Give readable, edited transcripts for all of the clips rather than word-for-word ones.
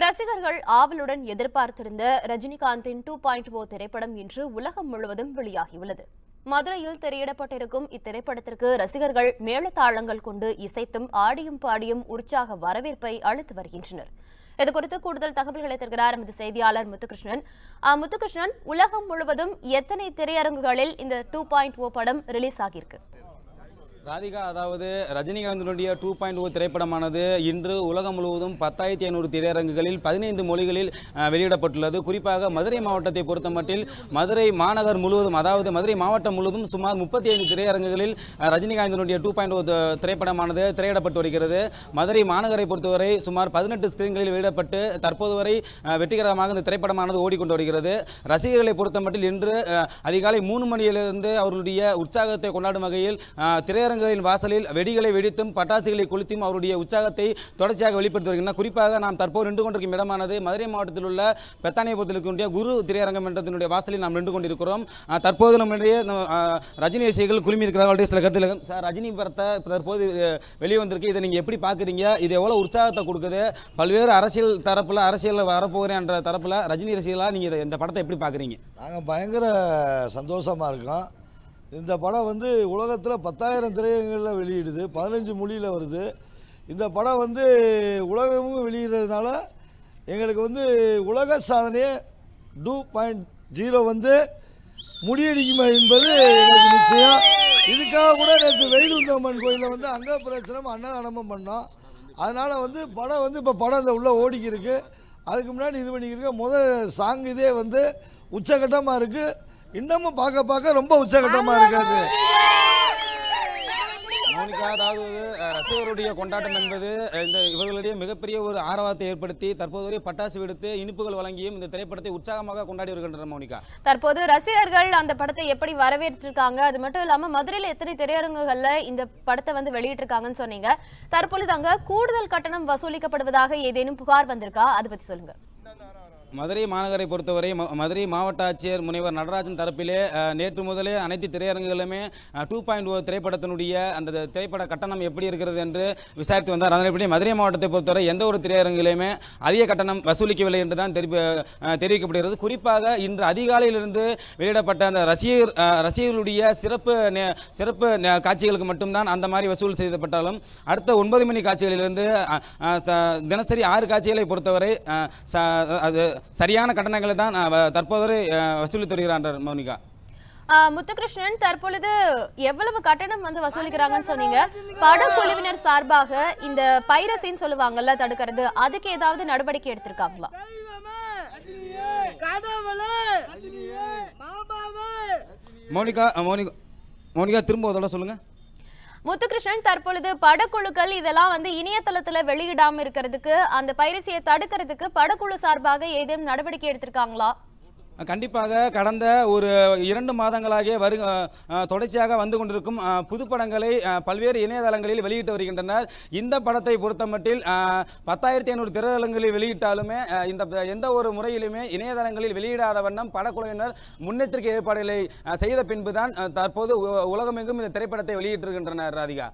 ரசிகர்கள் ஆவலுடன் எதிர்பார்த்திருந்த ரஜினிகாந்தின் 2.0 திரைப்படம் இன்று உலகம் முழுவதும் வெளியாகியுள்ளது. மதுரையில் திரையிடப்பட்டிருக்கும் இத்திரைப்படத்திற்கு ரசிகர்கள் மேளதாளங்கள் கொண்டு இசைத்தும் ஆடியும் பாடியும் உற்சாக வரவேற்பை அளித்து வருகின்றனர். இதுகுறித்து கூடுதல் தகவல்களை தருகிறார் எமது செய்தியாளர் முத்துகிருஷ்ணன். முத்துகிருஷ்ணன், உலகம் முழுவதும் எத்தனை திரையரங்குகளில் இந்த 2.0 படம் ரிலீஸ் ஆகியிருக்கு? ராதிகா, அதாவது ரஜினிகாந்தினுடைய 2.0 திரைப்படமானது இன்று உலகம் முழுவதும் 10,500 திரையரங்குகளில் 15 மொழிகளில் வெளியிடப்பட்டுள்ளது. குறிப்பாக மதுரை மாவட்டத்தை பொறுத்தமட்டில் மதுரை மாநகர் முழுவதும், அதாவது மதுரை மாவட்டம் முழுவதும் சுமார் 35 திரையரங்குகளில் ரஜினிகாந்தினுடைய 2.0 திரைப்படமானது திரையிடப்பட்டு வருகிறது. மதுரை மாநகரை பொறுத்தவரை சுமார் 18 ஸ்கிரீன்களில் வெளியிடப்பட்டு தற்போது வரை வெற்றிகரமாக இந்த திரைப்படமானது ஓடிக்கொண்டு வருகிறது. ரசிகர்களை பொறுத்தமட்டில் இன்று அதிகாலை 3 மணியிலிருந்து அவர்களுடைய உற்சாகத்தை கொண்டாடும் வகையில் திரையரங்கு வாசலில் வெடிகளை வெடித்தும் பட்டாசுகளை கொளுத்தும் அவருடைய உற்சாகத்தை தொடர்ச்சியாக வெளிப்படுத்தி வருகின்றனர். குறிப்பாக நாம் தற்போது நின்று கொண்டிருக்கும் இடமானது மதுரை மாவட்டத்தில் உள்ள பெத்தானியபுரத்தில் இருக்கக்கூடிய குரு திரையரங்கம் என்றதனுடைய வாசலில் நாம் நின்று கொண்டிருக்கிறோம். தற்போது நம்முடைய ரஜினி ரசிகர்கள் குழுமி இருக்கிறார்கள். சில கருத்தில் சார், ரஜினி படத்தை தற்போது வெளியே வந்திருக்கு, இதை நீங்கள் எப்படி பார்க்குறீங்க? இது எவ்வளோ உற்சாகத்தை கொடுக்குது? பல்வேறு அரசியல் தரப்பில், அரசியல் வரப்போகிறேன் என்ற தரப்பில் ரஜினி ரசிகர்களாக நீங்கள் இந்த படத்தை எப்படி பார்க்குறீங்க? நாங்கள் பயங்கர சந்தோஷமாக இருக்கோம். இந்த படம் உலகத்தில் 10,000 திரையரங்குகளில் வெளியிடுது, 15 மொழியில் வருது. இந்த படம் உலகமும் வெளியிடுறதுனால எங்களுக்கு உலக சாதனையை 2.0 முறியடிக்குமா என்பது எங்களுக்கு நிச்சயம். இதுக்காக கூட நேற்று வெயிலுந்தம்மன் கோயிலில் அங்க பிரச்சனை அன்னதானமும் பண்ணோம். அதனால் படம் இப்போ படம் இந்த உள்ளே ஓடிக்கிருக்கு. அதுக்கு முன்னாடி இது பண்ணிக்கிருக்கு. முதல் சாங் இதே உச்சகட்டமாக இருக்குது. இன்னமும் பார்க்க ரொம்ப உச்சகட்டமாக இருக்காது. மோனிகா, அதாவது ரசிகர்களுடைய கொண்டாட்டம் என்பது இவர்களுடைய மிகப்பெரிய ஒரு ஆர்வத்தை ஏற்படுத்தி தற்போது வரை பட்டாசு வெடித்து இனிப்புகள் வழங்கியும் இந்த திரைப்படத்தை உற்சாகமாக கொண்டாடி வருகின்றனர். மோனிகா, தற்போது ரசிகர்கள் அந்த படத்தை எப்படி வரவேற்றிருக்காங்க? அது மட்டும் இல்லாம மதுரையில் எத்தனை திரையரங்குகள்ல இந்த படத்தை வெளியிட்டிருக்காங்கன்னு சொன்னீங்க. தற்பொழுது அங்க கூடுதல் கட்டணம் வசூலிக்கப்படுவதாக ஏதேனும் புகார் வந்திருக்கா? அதை பத்தி சொல்லுங்க. மதுரை மாநகரை பொறுத்தவரை மதுரை மாவட்ட ஆட்சியர் முனைவர் நடராஜன் தரப்பிலே நேற்று முதலே அனைத்து திரையரங்குகளுமே 2.0 திரைப்படத்தினுடைய அந்த திரைப்பட கட்டணம் எப்படி இருக்கிறது என்று விசாரித்து வந்தார். அதன்படி மதுரை மாவட்டத்தை பொறுத்தவரை எந்த ஒரு திரையரங்குலையுமே அதிக கட்டணம் வசூலிக்கவில்லை என்று தான் தெரிவிக்கப்படுகிறது. குறிப்பாக இன்று அதிகாலையிலிருந்து வெளியிடப்பட்ட அந்த ரசிகர்களுடைய சிறப்பு காட்சிகளுக்கு மட்டும்தான் அந்த மாதிரி வசூல் செய்யப்பட்டாலும் அடுத்த 9 மணி காட்சிகளிலிருந்து தினசரி 6 காட்சிகளை பொறுத்தவரை அது சரியான கட்டணங்களை தான் தற்போது வசூலித்து வருகிறார். மோனிகா, முத்துகிருஷ்ணன், தற்பொழுது எவ்வளவு கட்டணம் வசூலிக்கிறாங்கன்னு சொன்னீங்க. படக்குழுவினர் சார்பாக இந்த பைரசின்னு சொல்லுவாங்கல்ல, தடுக்கிறது, அதுக்கு ஏதாவது நடவடிக்கை எடுத்திருக்காங்களா? மோனிகா திரும்ப அதோட சொல்லுங்க. முத்துகிருஷ்ணன், தற்பொழுது படக்குழுக்கள் இதெல்லாம் இணையதளத்துல வெளியிடாம இருக்கிறதுக்கு, அந்த பைரசியை தடுக்கிறதுக்கு படக்குழு சார்பாக ஏதேனும் நடவடிக்கை எடுத்திருக்காங்களா? கண்டிப்பாக கடந்த ஒரு 2 மாதங்களாக தொடர்ச்சியாக வந்து கொண்டிருக்கும் புதுப்படங்களை பல்வேறு இணையதளங்களில் வெளியிட்டு வருகின்றனர். இந்த படத்தை பொறுத்தமட்டில் 10,500 திரையரங்குகளில் வெளியிட்டாலுமே எந்த ஒரு முறையிலுமே இணையதளங்களில் வெளியிடாத வண்ணம் படக்குழுவினர் முன்னெச்சரிக்கை ஏற்பாடுகளை செய்த பின்புதான் தற்போது உலகமெங்கும் இந்த திரைப்படத்தை வெளியிட்டிருக்கின்றனர். ராதிகா,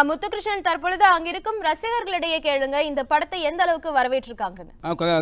முத்துகிருஷ்ணன், தற்பொழுது அங்கிருக்கும் ரசிகர்களிடையே கேளுங்க, இந்த படத்தை எந்த அளவுக்கு வரவேற்றிருக்காங்கன்னு.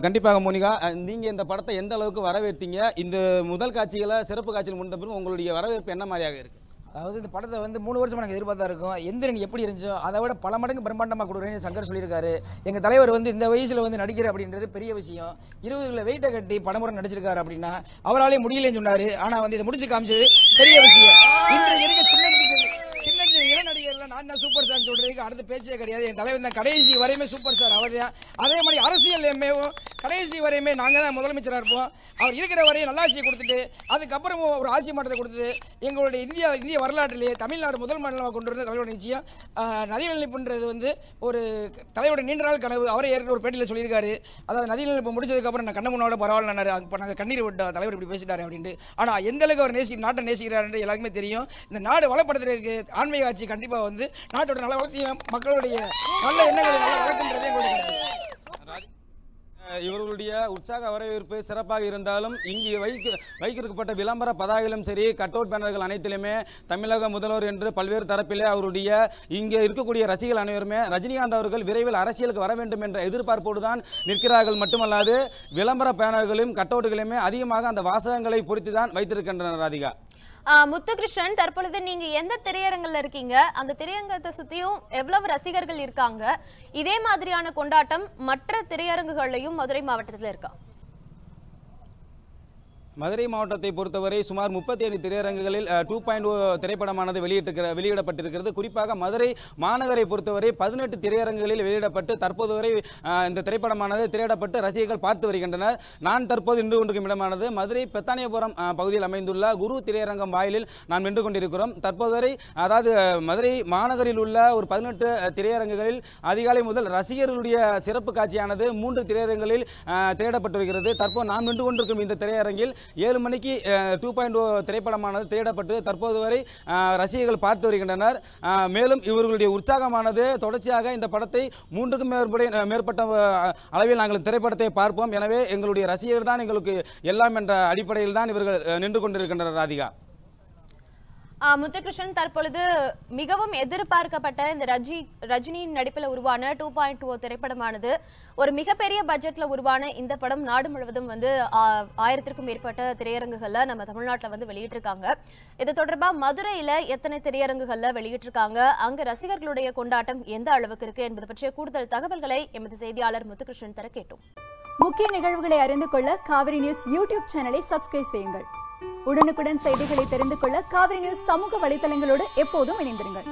கண்டிப்பாக மோனிகா, நீங்க இந்த படத்தை எந்த அளவுக்கு வரவேற்றீங்க? இந்த முதல் காட்சிகளை சிறப்பு காட்சியில் முடிந்த பிறகு உங்களுடைய வரவேற்பு என்ன மாதிரியாக இருக்கு? அதாவது இந்த படத்தை 3 வருஷமா நாங்கள் எதிர்பார்த்தா இருக்கோம். எந்திரன் எப்படி இருந்துச்சோ அதை விட பல மடங்கு பிரம்மாண்டமாக கொடுக்குறேன்னு சங்கர் சொல்லியிருக்காரு. எங்கள் தலைவர் இந்த வயசில் நடிக்கிற அப்படின்றது பெரிய விஷயம். 20 கிலோ வெயிட்டை கட்டி படமுறை நடிச்சிருக்காரு அப்படின்னா அவராலே முடியலன்னு சொன்னார். ஆனால் இதை முடிச்சு காமிச்சது பெரிய விஷயம். இன்றைக்கு இருக்க சின்ன இளநடிகர்ல நான் தான் சூப்பர் ஸ்டார் சொல்றதுக்கு அடுத்த பேச்சே கிடையாது. என் தலைவர் தான் கடைசி வரையுமே சூப்பர் ஸ்டார் அவர் தான். அதே மாதிரி அரசியல் எம்ஏவும் கடைசி வரையுமே நாங்கள் தான் முதலமைச்சராக இருப்போம். அவர் இருக்கிற வரையும் நல்லாட்சியை கொடுத்துட்டு அதுக்கப்புறமும் ஒரு ஆட்சி மாற்றத்தை கொடுத்தது எங்களுடைய இந்திய வரலாற்றிலேயே தமிழ்நாடு முதல் மாநிலமாக கொண்டு வந்த தலைவர் நிச்சயம். நதிநீர்ப்புன்றது ஒரு தலைவருடைய நீண்ட நாள் கனவு. அவரே ஏற்கனவே ஒரு பேட்டியில் சொல்லியிருக்காரு. அதாவது நதிநீர்ப்பு முடிச்சதுக்கப்புறம் நான் கண்ண முன்னோட பரவாயில்ல, இப்போ நாங்கள் கண்ணீர் விட்டோம் தலைவர் இப்படி பேசிட்டாரு அப்படின்ட்டு. ஆனால் எந்த அளவுக்கு அவர் நாட்டை நேசிக்கிறார் எல்லாருக்குமே தெரியும். இந்த நாடு வளப்படுத்துறதுக்கு ஆன்மீக ஆட்சி கண்டிப்பாக நாட்டோட நல்ல வளர்த்தியும் மக்களுடைய நல்ல எண்ணங்களை நல்லா வளர்க்கின்றதே எங்களுடைய இவர்களுடைய உற்சாக வரவேற்பு சிறப்பாக இருந்தாலும் இங்கு வைக்கப்பட்ட விளம்பர பதாகைகளும் சரி, கட் அவுட் பேனர்கள் அனைத்திலுமே தமிழக முதல்வர் என்று பல்வேறு தரப்பிலே அவருடைய இங்கே இருக்கக்கூடிய ரசிகர்கள் அனைவருமே ரஜினிகாந்த் அவர்கள் விரைவில் அரசியலுக்கு வர வேண்டும் என்ற எதிர்பார்ப்போடு தான் நிற்கிறார்கள். மட்டுமல்லாது விளம்பர பேனர்களும் கட் அவுட்டுகளுமே அதிகமாக அந்த வாசகங்களை பொறுத்து தான் வைத்திருக்கின்றனர். ராதிகா, முத்துகிருஷ்ணன், தற்பொழுது நீங்க எந்த திரையரங்கில் இருக்கீங்க? அந்த திரையரங்கத்தை சுத்தியும் எவ்வளவு ரசிகர்கள் இருக்காங்க? இதே மாதிரியான கொண்டாட்டம் மற்ற திரையரங்குகளையும் மதுரை மாவட்டத்தில் இருக்கா? மதுரை மாவட்டத்தை பொறுத்தவரை சுமார் 35 திரையரங்குகளில் 2.0 திரைப்படமானது வெளியிடப்பட்டிருக்கிறது. குறிப்பாக மதுரை மாநகரை பொறுத்தவரை 18 திரையரங்குகளில் வெளியிடப்பட்டு தற்போது வரை இந்த திரைப்படமானது திரையிடப்பட்டு ரசிகர்கள் பார்த்து வருகின்றனர். நான் தற்போது நின்று கொண்டிருக்கும் இடமானது மதுரை பெத்தானியபுரம் பகுதியில் அமைந்துள்ள குரு திரையரங்கம் வாயிலில் நான் நின்று கொண்டிருக்கிறோம். தற்போது வரை அதாவது மதுரை மாநகரில் உள்ள ஒரு 18 திரையரங்குகளில் அதிகாலை முதல் ரசிகர்களுடைய சிறப்பு காட்சியானது 3 திரையரங்குகளில் திரையிடப்பட்டு வருகிறது. தற்போது நான் நின்று கொண்டிருக்கும் இந்த திரையரங்கில் 7 மணிக்கு 2.0 திரைப்படமானது திரையிடப்பட்டு தற்போது வரை ரசிகர்கள் பார்த்து வருகின்றனர். மேலும் இவர்களுடைய உற்சாகமானது தொடர்ச்சியாக இந்த படத்தை 3க்கும் மேற்பட்ட அளவில் நாங்கள் திரைப்படத்தை பார்ப்போம். எனவே எங்களுடைய ரசிகர்கள் தான் எங்களுக்கு எல்லாம் என்ற அடிப்படையில் தான் இவர்கள் நின்று கொண்டிருக்கின்றனர். ராதிகா, முத்துகிருஷ்ணன், தற்பொழுது மிகவும் எதிர்பார்க்கப்பட்ட இந்த ரஜினியின் நடிப்பில் உருவான 2.0 திரைப்படமானது ஒரு மிகப்பெரிய பட்ஜெட்ல உருவான இந்த படம் நாடு முழுவதும் 1000க்கும் மேற்பட்ட திரையரங்குகள்ல நம்ம தமிழ்நாட்டில் வெளியிட்டிருக்காங்க. இது தொடர்பா மதுரையில எத்தனை திரையரங்குகள்ல வெளியிட்டிருக்காங்க, அங்க ரசிகர்களுடைய கொண்டாட்டம் எந்த அளவுக்கு இருக்கு என்பது பற்றிய கூடுதல் தகவல்களை எமது செய்தியாளர் முத்துகிருஷ்ணன் தர கேட்டோம். முக்கிய நிகழ்வுகளை அறிந்து கொள்ள காவிரி நியூஸ் யூடியூப் சேனலை சப்ஸ்கிரைப் செய்யுங்கள். உடனுக்குடன் செய்திகளை தெரிந்து கொள்ள காவிரி நியூஸ் சமூக வலைதளங்களோடு எப்போதும் இணைந்திருங்கள்.